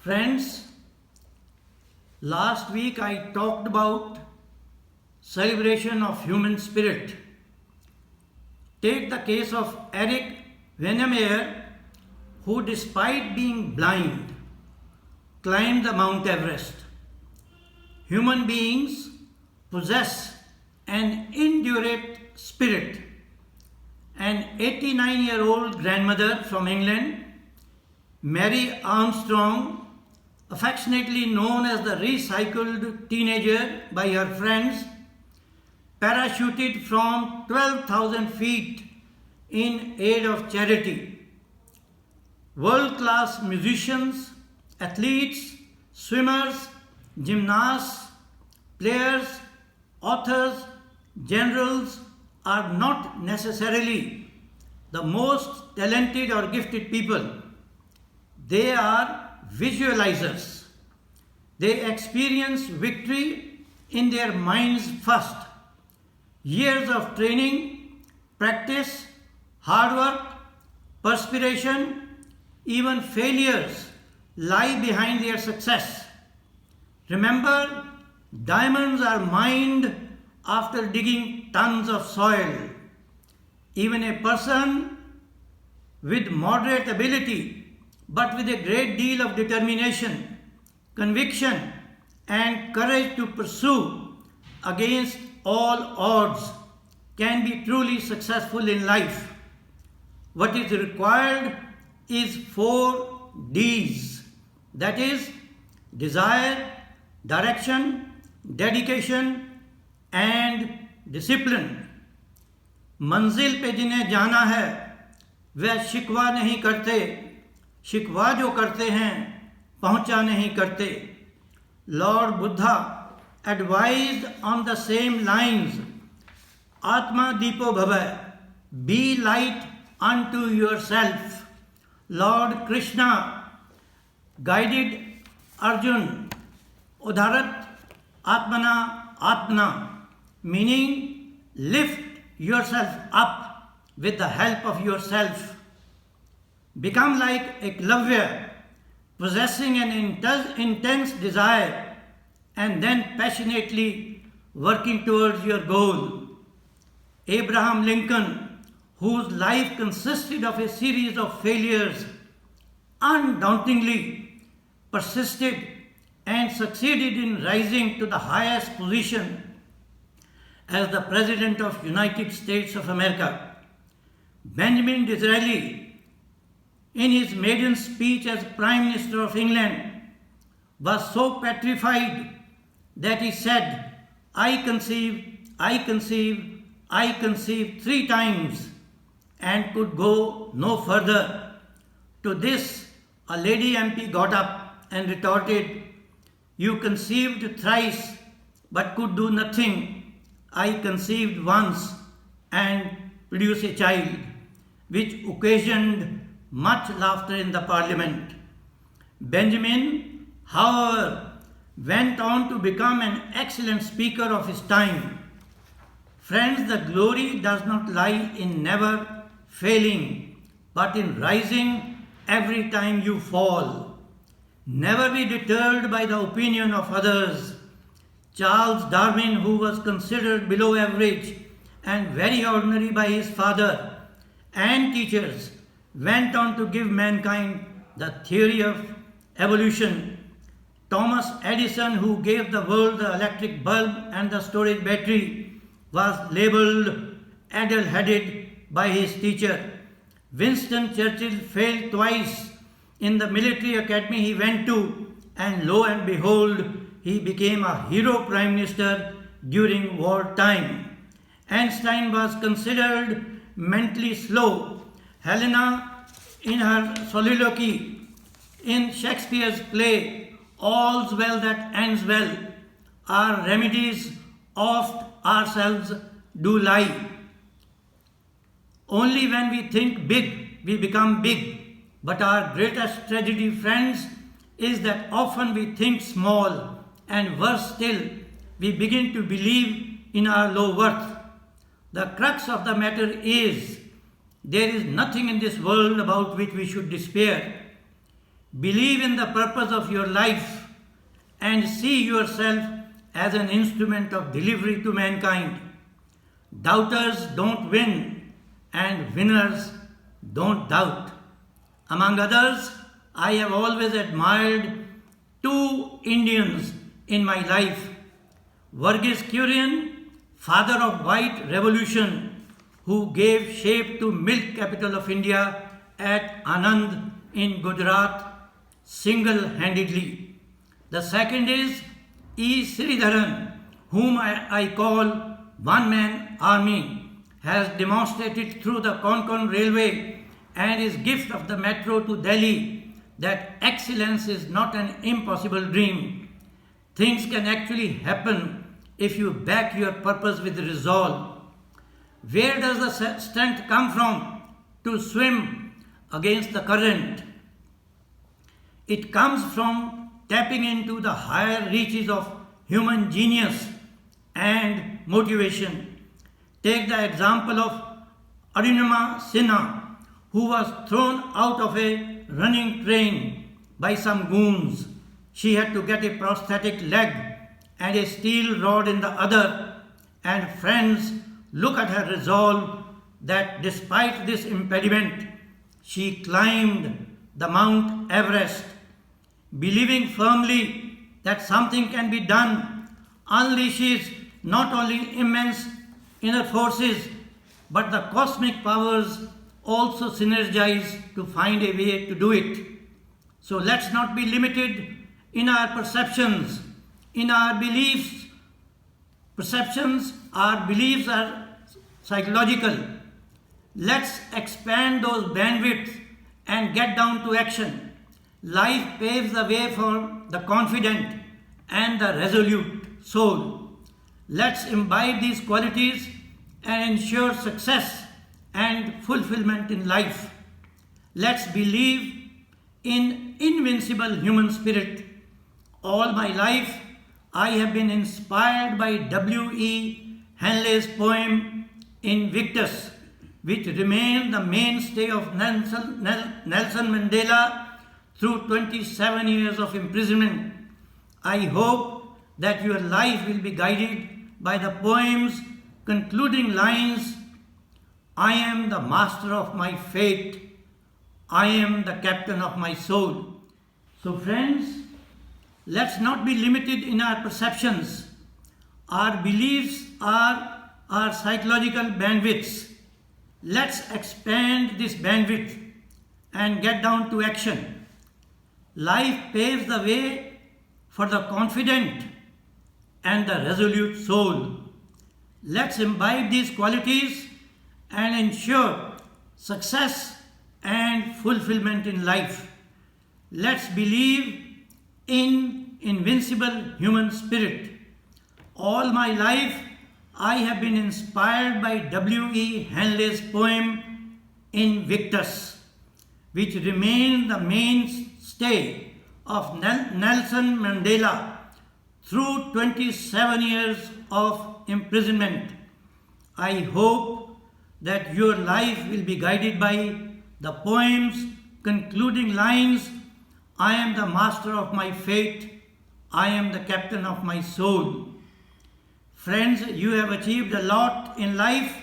Friends, last week I talked about celebration of human spirit. Take the case of Eric Venemeyer, who despite being blind, climbed the Mount Everest. Human beings possess an indurate spirit. An 89-year-old grandmother from England, Mary Armstrong, affectionately known as the recycled teenager by her friends, parachuted from 12,000 feet in aid of charity. World-class musicians, athletes, swimmers, gymnasts, players, authors, generals are not necessarily the most talented or gifted people. They are visualizers. They experience victory in their minds first. Years of training, practice, hard work, perspiration, even failures lie behind their success. Remember, diamonds are mined after digging tons of soil. Even a person with moderate ability but with a great deal of determination, conviction, and courage to pursue against all odds can be truly successful in life. What is required is 4 D's, that is, desire, direction, dedication, and discipline. मंजिल पे जिन्हें जाना है वह शिकवा नहीं करते, शिकवा जो करते हैं पहुंचा नहीं करते. Lord Buddha advised on the same lines, Atma Deepo Bhava, be light unto yourself. Lord Krishna guided Arjun, Udharat Atmana Atmana, meaning lift yourself up with the help of yourself. Become like Eklavya, possessing an intense desire and then passionately working towards your goal. Abraham Lincoln, whose life consisted of a series of failures, undauntingly persisted and succeeded in rising to the highest position as the President of United States of America. Benjamin Disraeli, in his maiden speech as Prime Minister of England, was so petrified that he said, I conceive 3 times, and could go no further. To this, a lady MP got up and retorted, you conceived thrice but could do nothing. I conceived once and produced a child, which occasioned much laughter in the parliament. Benjamin, however, went on to become an excellent speaker of his time. Friends, the glory does not lie in never failing, but in rising every time you fall. Never be deterred by the opinion of others. Charles Darwin, who was considered below average and very ordinary by his father and teachers, went on to give mankind the theory of evolution. Thomas Edison, who gave the world the electric bulb and the storage battery, was labeled addle-headed by his teacher. Winston Churchill failed twice in the military academy he went to, and lo and behold, he became a hero prime minister during wartime. Einstein was considered mentally slow. Helena, in her soliloquy in Shakespeare's play, All's Well That Ends Well, our remedies oft ourselves do lie. Only when we think big, we become big. But our greatest tragedy, friends, is that often we think small, and worse still, we begin to believe in our low worth. The crux of the matter is, there is nothing in this world about which we should despair. Believe in the purpose of your life and see yourself as an instrument of delivery to mankind. Doubters don't win and winners don't doubt. Among others, I have always admired two Indians in my life. Varghese Kurian, father of white revolution, who gave shape to milk capital of India at Anand in Gujarat single-handedly. The second is E. Sridharan, whom I call one-man army, has demonstrated through the Konkan Railway and his gift of the metro to Delhi that excellence is not an impossible dream. Things can actually happen if you back your purpose with resolve. Where does the strength come from to swim against the current? It comes from tapping into the higher reaches of human genius and motivation. Take the example of Arunima Sinha, who was thrown out of a running train by some goons. She had to get a prosthetic leg and a steel rod in the other, and friends, look at her resolve that despite this impediment, she climbed the Mount Everest. Believing firmly that something can be done unleashes not only immense inner forces, but the cosmic powers also synergize to find a way to do it. So let's not be limited in our perceptions, in our beliefs. Our beliefs are psychological. Let's expand those bandwidths and get down to action. Life paves the way for the confident and the resolute soul. Let's imbibe these qualities and ensure success and fulfillment in life. Let's believe in invincible human spirit. All my life, I have been inspired by W.E. Henley's poem Invictus, which remained the mainstay of Nelson Mandela through 27 years of imprisonment. I hope that your life will be guided by the poem's concluding lines, I am the master of my fate, I am the captain of my soul. So friends, let's not be limited in our perceptions. Our beliefs are our psychological bandwidths. Let's expand this bandwidth and get down to action. Life paves the way for the confident and the resolute soul. Let's imbibe these qualities and ensure success and fulfillment in life. Let's believe in invincible human spirit. All my life, I have been inspired by W.E. Henley's poem Invictus, which remained the mainstay of Nelson Mandela through 27 years of imprisonment. I hope that your life will be guided by the poem's concluding lines, I am the master of my fate, I am the captain of my soul. Friends, you have achieved a lot in life,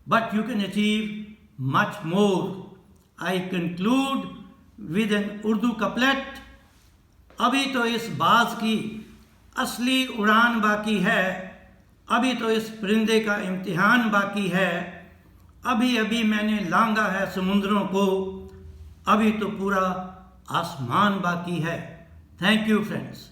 but you can achieve much more. I conclude with an Urdu couplet. अभी तो इस बाज की असली उड़ान बाकी है, अभी तो इस परिंदे का इम्तिहान बाकी है, अभी अभी मैंने लांगा है समुद्रों को, अभी तो पूरा आसमान बाकी है. Thank you, friends.